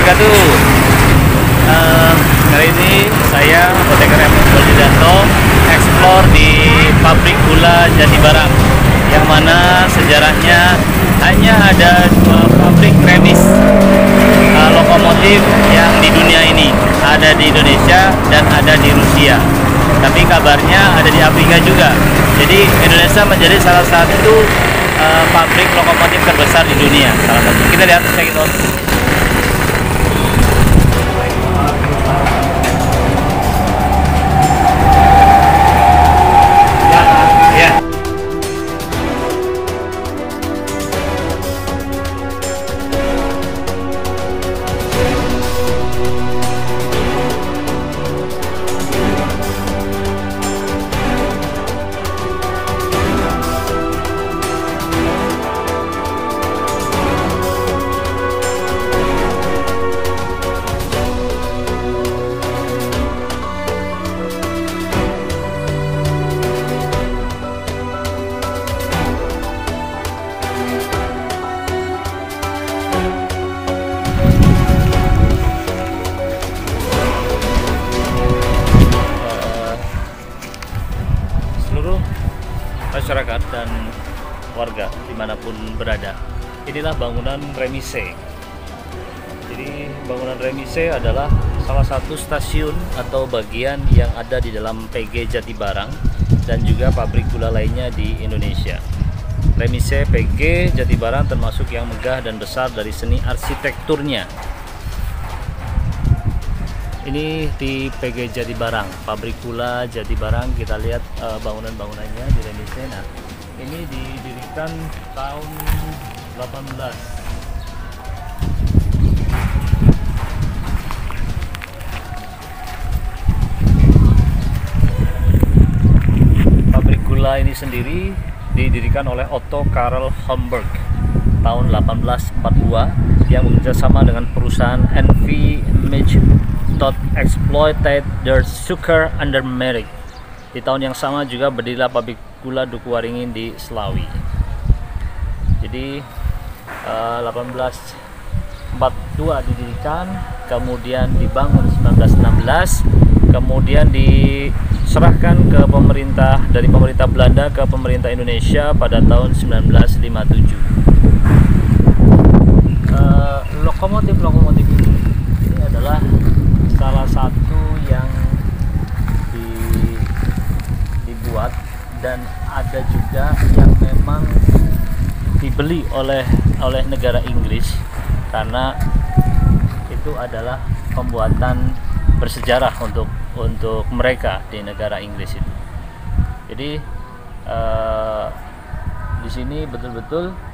wabarakatuh. Kali ini saya Apoteker M. Boljidanto explore di pabrik gula Jatibarang, yang mana sejarahnya hanya ada 2 pabrik remis lokomotif yang di dunia ini, ada di Indonesia dan ada di Rusia. Tapi kabarnya ada di Afrika juga. Jadi Indonesia menjadi salah satu pabrik lokomotif terbesar di dunia. Salah satu. Kita lihat, check it out. Masyarakat dan warga dimanapun berada, inilah bangunan remise. Jadi bangunan remise adalah salah satu stasiun atau bagian yang ada di dalam PG Jatibarang dan juga pabrik gula lainnya di Indonesia. Remise PG Jatibarang termasuk yang megah dan besar dari seni arsitekturnya. Ini di PG Jatibarang, pabrik gula Jatibarang. Kita lihat bangunan-bangunannya di remise. Nah, ini didirikan tahun 18. Pabrik gula ini sendiri didirikan oleh Otto Karel Homburg tahun 1842 yang bekerjasama dengan perusahaan NV Mage exploited their sugar under merit. Di tahun yang sama juga berdirilah pabrik gula Dukuwaringin di Slawi. Jadi 1842 didirikan, kemudian dibangun 1916, kemudian diserahkan ke pemerintah, dari pemerintah Belanda ke pemerintah Indonesia pada tahun 1957. Lokomotif ini adalah salah satu yang dibuat dan ada juga yang memang dibeli oleh negara Inggris, karena itu adalah pembuatan bersejarah untuk mereka di negara Inggris itu. Jadi di sini betul-betul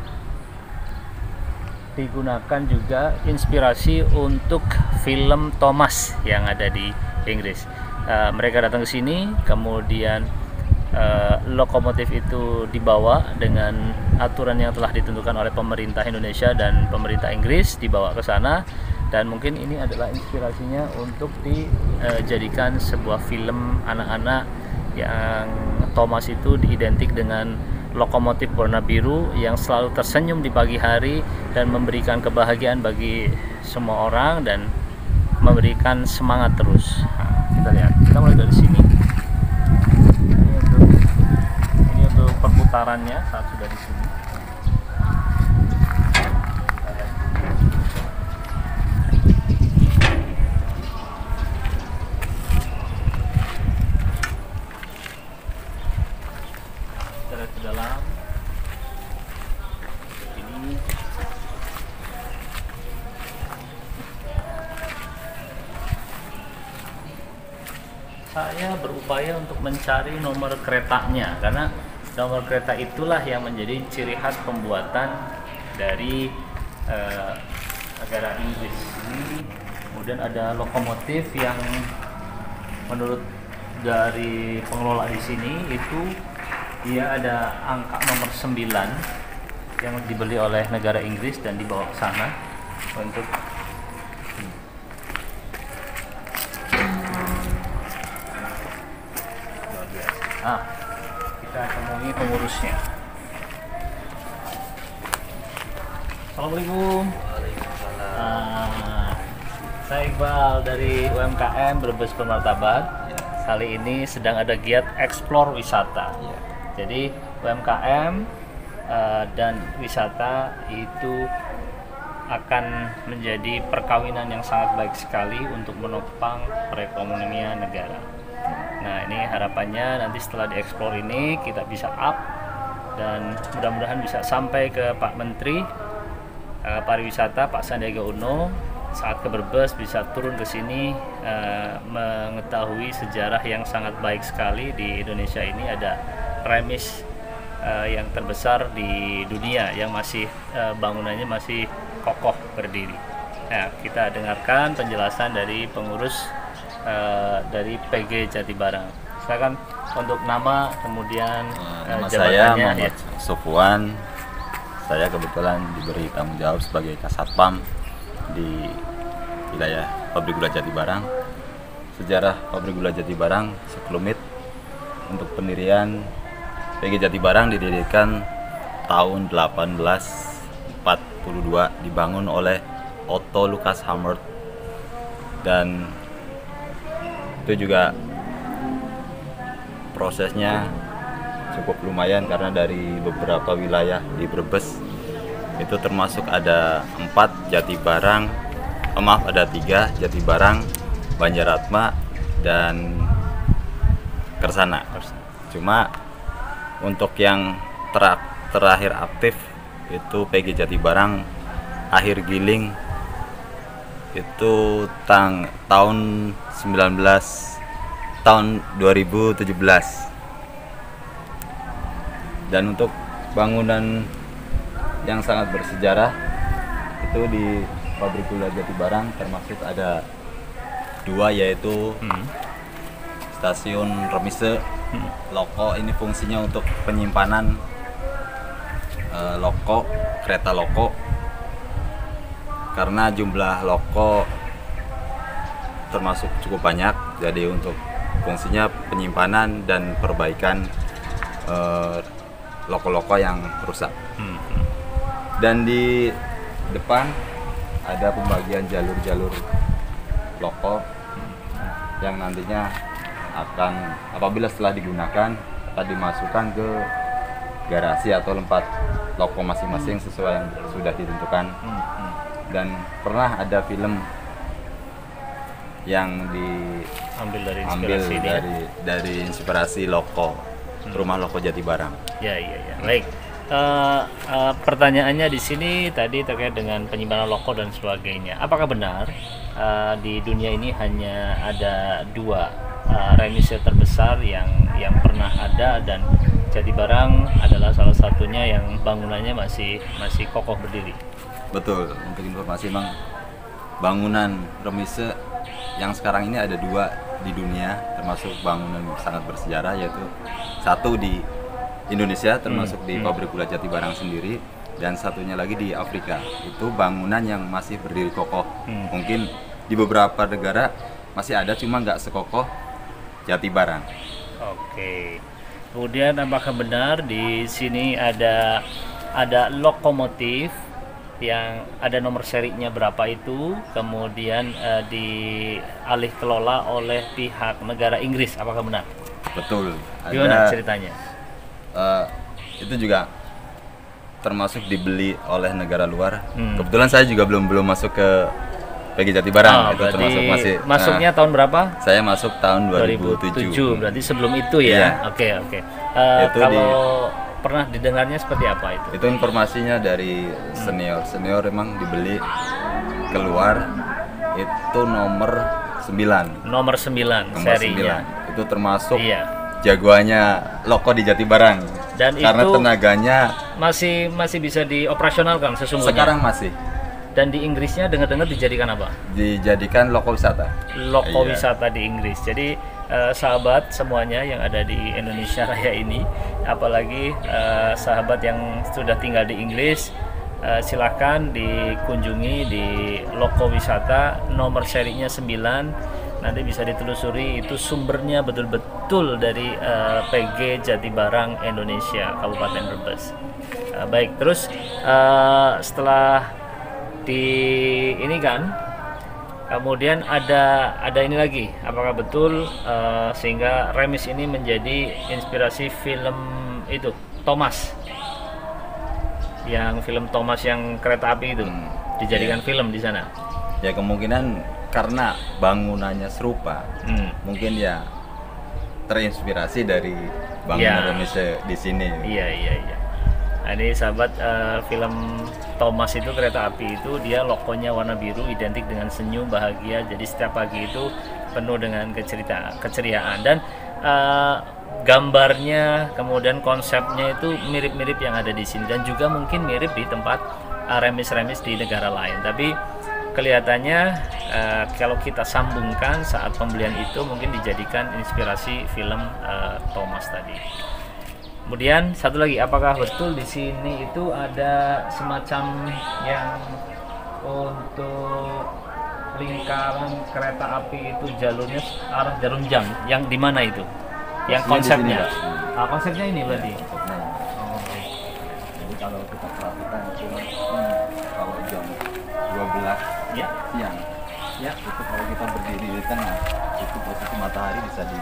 digunakan juga inspirasi untuk film Thomas yang ada di Inggris. Mereka datang ke sini, kemudian lokomotif itu dibawa dengan aturan yang telah ditentukan oleh pemerintah Indonesia dan pemerintah Inggris, dibawa ke sana, dan mungkin ini adalah inspirasinya untuk dijadikan sebuah film anak-anak yang Thomas itu diidentik dengan lokomotif warna biru yang selalu tersenyum di pagi hari dan memberikan kebahagiaan bagi semua orang dan memberikan semangat terus. Nah, kita lihat, kita mulai dari sini. Ini untuk perputarannya saat sudah di sini. Kita lihat ke dalam. Ini saya berupaya untuk mencari nomor keretanya, karena nomor kereta itulah yang menjadi ciri khas pembuatan dari negara Inggris. Ini kemudian ada lokomotif yang menurut dari pengelola di sini itu dia ada angka nomor 9 yang dibeli oleh negara Inggris dan dibawa ke sana untuk kita temui pengurusnya. Assalamualaikum. Waalaikumsalam. Saya Iqbal dari UMKM Brebes Bermartabat. Kali ini sedang ada giat Explore Wisata. Jadi UMKM dan wisata itu akan menjadi perkawinan yang sangat baik sekali untuk menopang perekonomian negara. Nah, ini harapannya nanti setelah dieksplor ini kita bisa up dan mudah-mudahan bisa sampai ke Pak Menteri Pariwisata Pak Sandiaga Uno saat ke Brebes, bisa turun ke sini mengetahui sejarah yang sangat baik sekali. Di Indonesia ini ada remis yang terbesar di dunia yang masih bangunannya masih kokoh berdiri. Nah, kita dengarkan penjelasan dari pengurus dari PG Jatibarang. Silakan untuk nama, kemudian nama jabatannya. saya Muhammad Sofwan. Saya kebetulan diberi tanggung jawab sebagai Kasatpam di wilayah Pabrik Gula Jatibarang. Sejarah Pabrik Gula Jatibarang sekelumit. Untuk pendirian PG Jatibarang didirikan tahun 1842, dibangun oleh Otto Lucas Hamert, dan itu juga prosesnya cukup lumayan karena dari beberapa wilayah di Brebes itu termasuk ada 4 Jatibarang, ada 3 Jatibarang, Banjaratma, dan Kersana. Cuma untuk yang terakhir aktif itu PG Jatibarang akhir giling itu tahun 2017. Dan untuk bangunan yang sangat bersejarah itu di Pabrik Gula Jatibarang termasuk ada 2, yaitu stasiun remise loko. Ini fungsinya untuk penyimpanan loko, kereta loko, karena jumlah loko termasuk cukup banyak, jadi untuk fungsinya penyimpanan dan perbaikan loko-loko yang rusak. Dan di depan ada pembagian jalur-jalur loko yang nantinya akan, apabila setelah digunakan, akan dimasukkan ke garasi atau tempat loko masing-masing sesuai yang sudah ditentukan. Dan pernah ada film yang diambil dari inspirasi loko, rumah loko Jatibarang. Ya. Baik. Pertanyaannya di sini tadi terkait dengan penyimpanan loko dan sebagainya. Apakah benar di dunia ini hanya ada 2 remise terbesar yang pernah ada, dan Jatibarang adalah salah satunya yang bangunannya masih kokoh berdiri? Betul. Untuk informasi, memang bangunan remise yang sekarang ini ada 2 di dunia, termasuk bangunan sangat bersejarah, yaitu 1 di Indonesia termasuk di Pabrik Gula Jatibarang sendiri, dan satunya lagi di Afrika. Itu bangunan yang masih berdiri kokoh. Mungkin di beberapa negara masih ada, cuma nggak sekokoh Jatibarang. Oke. Kemudian apakah benar di sini ada lokomotif yang ada nomor serinya berapa itu, kemudian dialih kelola oleh pihak negara Inggris? Apakah benar? Betul. Gimana ceritanya? Itu juga termasuk dibeli oleh negara luar. Kebetulan saya juga belum masuk ke PG Jatibarang. Itu termasuk masuknya tahun berapa? Saya masuk tahun 2007. Berarti sebelum itu ya. Oke. Kalau pernah didengarnya seperti apa itu? Itu informasinya dari senior emang dibeli keluar itu nomor 9. Nomor 9 serinya. Itu termasuk jagoannya loko di Jatibarang. Dan karena itu tenaganya masih bisa dioperasionalkan sesungguhnya. Sekarang masih. Dan di Inggrisnya dengar-dengar dijadikan apa? Dijadikan loko wisata. Loko wisata di Inggris. Jadi sahabat semuanya yang ada di Indonesia Raya ini, apalagi sahabat yang sudah tinggal di Inggris, silakan dikunjungi di loko wisata, nomor serinya 9. Nanti bisa ditelusuri, itu sumbernya betul-betul dari PG Jatibarang Indonesia Kabupaten Brebes. Baik, terus setelah di ini kan Kemudian ada ini lagi, apakah betul sehingga Remis ini menjadi inspirasi film itu Thomas, yang film Thomas yang kereta api itu dijadikan film di sana? Ya kemungkinan karena bangunannya serupa, mungkin ya terinspirasi dari bangunan Remis di sini. Iya. Nah, ini sahabat, film Thomas itu kereta api itu dia logonya warna biru identik dengan senyum bahagia. Jadi setiap pagi itu penuh dengan keceriaan dan gambarnya kemudian konsepnya itu mirip-mirip yang ada di sini dan juga mungkin mirip di tempat remis-remis di negara lain. Tapi kelihatannya kalau kita sambungkan saat pembelian itu mungkin dijadikan inspirasi film Thomas tadi. Kemudian satu lagi, apakah betul di sini itu ada semacam yang untuk lingkaran kereta api itu jalurnya arah jarum jam, yang di mana itu? Yang konsepnya? Konsepnya ini berarti. Jadi kalau kita perhatikan itu kalau jam 12 siang, itu kalau kita berdiri di tengah, itu posisi matahari bisa di.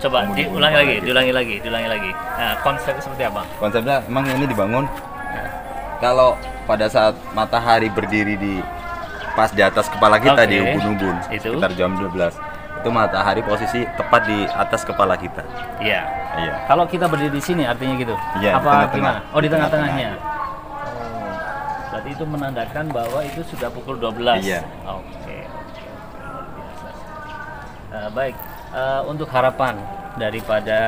Coba diulangi lagi. Nah, konsepnya seperti apa? Konsepnya memang ini dibangun kalau pada saat matahari berdiri pas di atas kepala kita di ubun-ubun sekitar jam 12, itu matahari posisi tepat di atas kepala kita. Iya. Kalau kita berdiri di sini artinya gitu? Iya. Apa gimana? Oh, di tengah-tengahnya. Berarti itu menandakan bahwa itu sudah pukul 12. Iya. Oke. Luar biasa. Baik. Untuk harapan daripada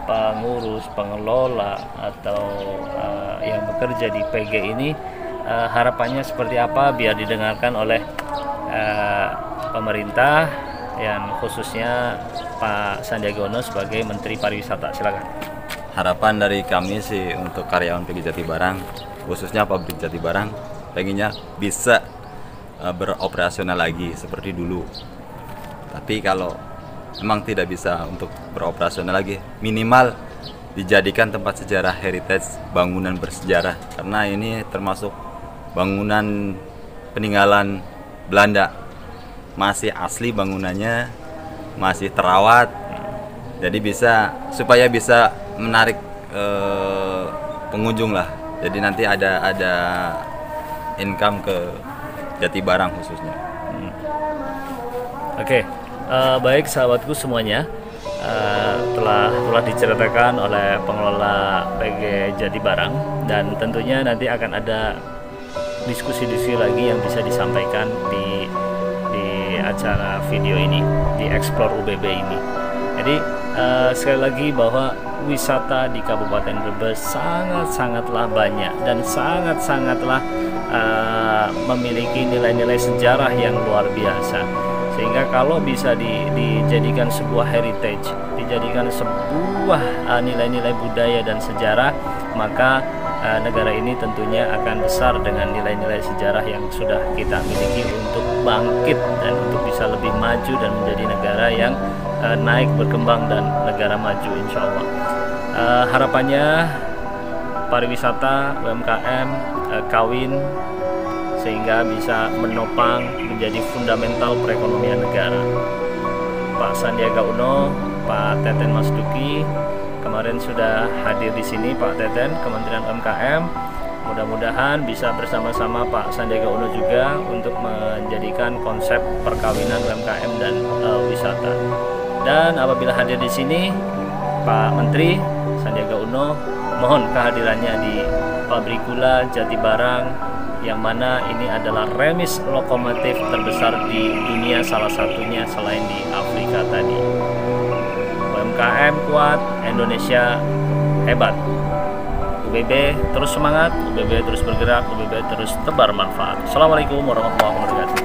pengurus, pengelola atau yang bekerja di PG ini, harapannya seperti apa biar didengarkan oleh pemerintah yang khususnya Pak Sandiaga Uno sebagai Menteri Pariwisata? Silakan. Harapan dari kami sih untuk karyawan PG Jatibarang, khususnya pabrik Jatibarang, pengennya bisa beroperasional lagi seperti dulu. Tapi kalau memang tidak bisa untuk beroperasional lagi, minimal dijadikan tempat sejarah heritage, bangunan bersejarah, karena ini termasuk bangunan peninggalan Belanda, masih asli bangunannya, masih terawat, jadi supaya bisa menarik pengunjung lah. Jadi nanti ada income ke Jatibarang khususnya. Oke. Baik sahabatku semuanya, telah diceritakan oleh pengelola PG Jatibarang, dan tentunya nanti akan ada diskusi-diskusi lagi yang bisa disampaikan di acara video ini, di Explore UBB ini. Jadi sekali lagi bahwa wisata di Kabupaten Brebes sangat-sangatlah banyak dan sangat-sangatlah memiliki nilai-nilai sejarah yang luar biasa. Sehingga kalau bisa dijadikan sebuah heritage, dijadikan sebuah nilai-nilai budaya dan sejarah, maka negara ini tentunya akan besar dengan nilai-nilai sejarah yang sudah kita miliki untuk bangkit dan untuk bisa lebih maju dan menjadi negara yang naik, berkembang, dan negara maju insya Allah. Harapannya pariwisata, UMKM, kawin, sehingga bisa menopang menjadi fundamental perekonomian negara. Pak Sandiaga Uno, Pak Teten Mas Duki kemarin sudah hadir di sini, Pak Teten, Kementerian UMKM. Mudah-mudahan bisa bersama-sama Pak Sandiaga Uno juga untuk menjadikan konsep perkawinan UMKM dan wisata. Dan apabila hadir di sini Pak Menteri Sandiaga Uno, mohon kehadirannya di pabrik gula Jatibarang, yang mana ini adalah remis lokomotif terbesar di dunia, salah satunya selain di Afrika tadi. UMKM kuat, Indonesia hebat. UBB terus semangat, UBB terus bergerak, UBB terus tebar manfaat. Assalamualaikum warahmatullahi wabarakatuh.